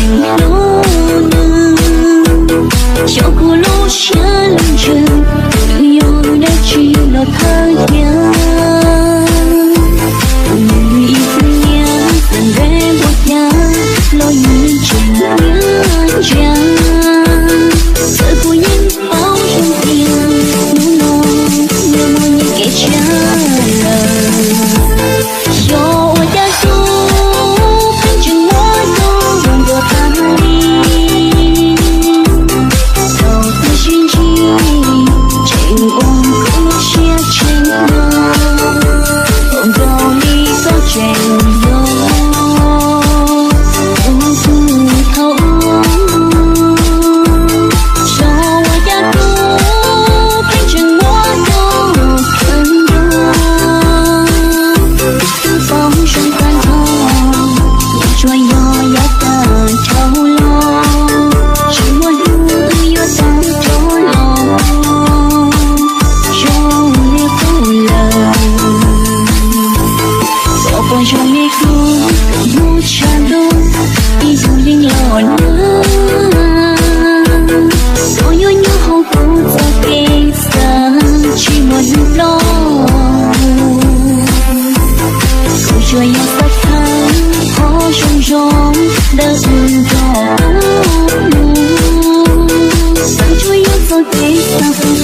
路呢，小苦路下路程，旅游的去了太阳。雨一次年，三月不阳，落雨前年家，自古因包生天，怒浓热莫你给家人。有我的路，陪着我走完过他里，走在寻迹，前往苦路下前路，风沟里走卷游，不负头。有我的路，陪着我走很多，风声翻透，说有要的头颅，是我路有的头颅，有裂不了，我不说你路不长路，一路零落了，所有有后不走给色，去我路路。口水要撒开，好汹涌的运动，当初要走给洒。